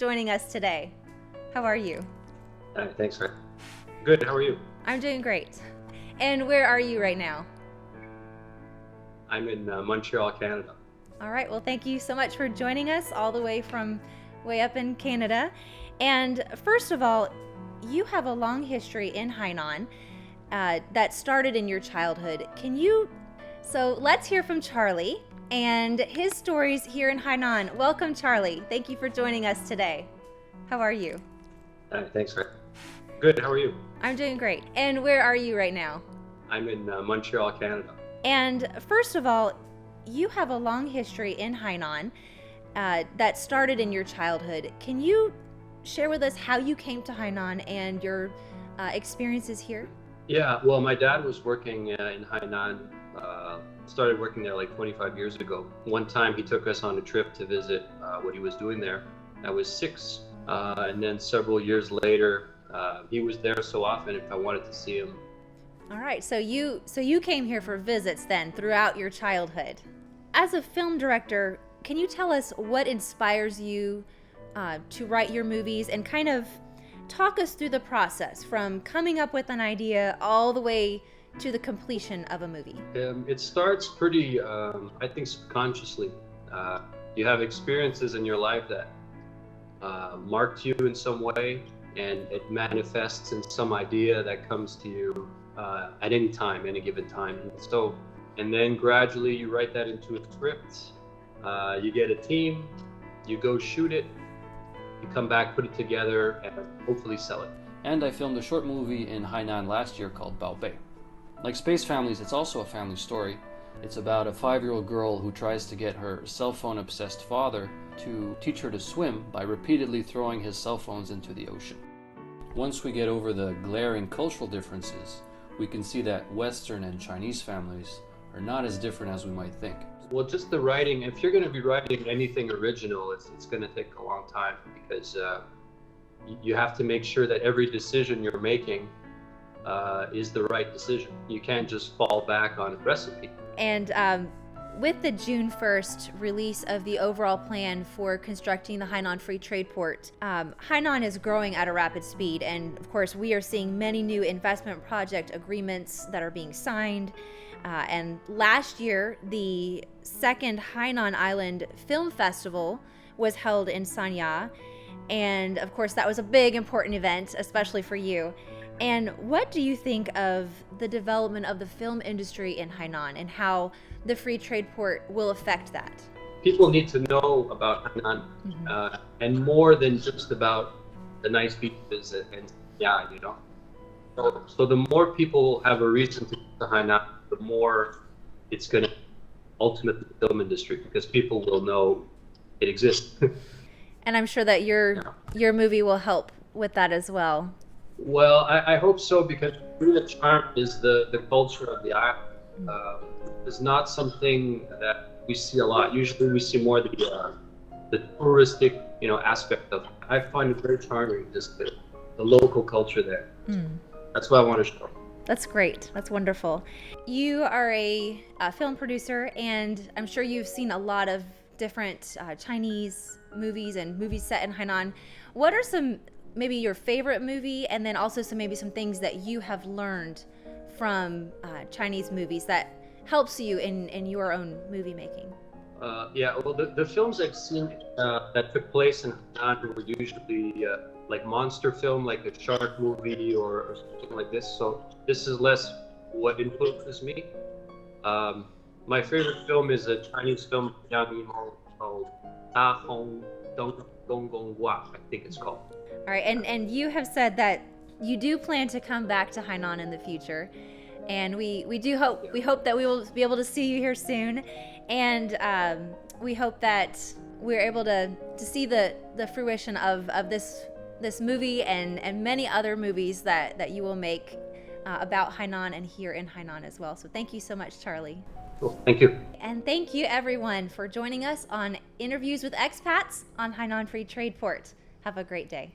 joining us today. How are you? Thanks, man. Good. How are you? I'm doing great. And where are you right now? I'm in Montreal, Canada. All right. Well, thank you so much for joining us all the way from way up in Canada. And first of all, you have a long history in Hainan that started in your childhood. So let's hear from Charlie and his stories here in Hainan. Welcome, Charlie. Thank you for joining us today. How are you? Thanks, man. Good. How are you? I'm doing great. And where are you right now? I'm in Montreal, Canada. And first of all, you have a long history in Hainan that started in your childhood. Can you share with us how you came to Hainan and your experiences here? Yeah. Well, my dad was working in Hainan. Started working there like 25 years ago. One time he took us on a trip to visit what he was doing there. I was 6. And then several years later, he was there so often if I wanted to see him. All right, so you came here for visits then throughout your childhood. As a film director, can you tell us what inspires you to write your movies and kind of talk us through the process from coming up with an idea all the way to the completion of a movie? It starts pretty, I think, subconsciously. You have experiences in your life that marked you in some way, and it manifests in some idea that comes to you at any time, any given time. And then gradually you write that into a script, you get a team, you go shoot it, you come back, put it together, and hopefully sell it. And I filmed a short movie in Hainan last year called Bao Bei. Like Space Families, it's also a family story. It's about a 5-year-old girl who tries to get her cell phone obsessed father to teach her to swim by repeatedly throwing his cell phones into the ocean. Once we get over the glaring cultural differences, we can see that Western and Chinese families are not as different as we might think. Well, just the writing, if you're going to be writing anything original, it's going to take a long time because you have to make sure that every decision you're making is the right decision. You can't just fall back on a recipe. And with the June 1st release of the overall plan for constructing the Hainan Free Trade Port, Hainan is growing at a rapid speed. And of course, we are seeing many new investment project agreements that are being signed. And last year, the second Hainan Island Film Festival was held in Sanya. And of course, that was a big, important event, especially for you. And what do you think of the development of the film industry in Hainan and how the free trade port will affect that? People need to know about Hainan, and more than just about the nice beaches and So the more people have a reason to go to Hainan, the more it's going to ultimately the film industry because people will know it exists. And I'm sure that your movie will help with that as well. Well, I hope so because really the charm is the culture of the island. It's not something that we see a lot. Usually we see more the touristic, aspect of it. I find it very charming, just the local culture there. That's what I want to show. That's great. That's wonderful. You are a film producer, and I'm sure you've seen a lot of different Chinese movies and movies set in Hainan. What are maybe your favorite movie, and then also some things that you have learned from Chinese movies that helps you in your own movie making? Well, the films I've seen that took place in Hainan were usually like monster film, like a shark movie or something like this. So this is less what influences me. My favorite film is a Chinese film called Ta Hong Dong Gong Gong Wa, I think it's called. All right, and you have said that you do plan to come back to Hainan in the future, and we hope that we will be able to see you here soon, and we hope that we're able to see the fruition of this movie and many other movies that you will make about Hainan and here in Hainan as well. So thank you so much, Charlie. Cool. Thank you. And thank you everyone for joining us on Interviews with Expats on Hainan Free Trade Port. Have a great day.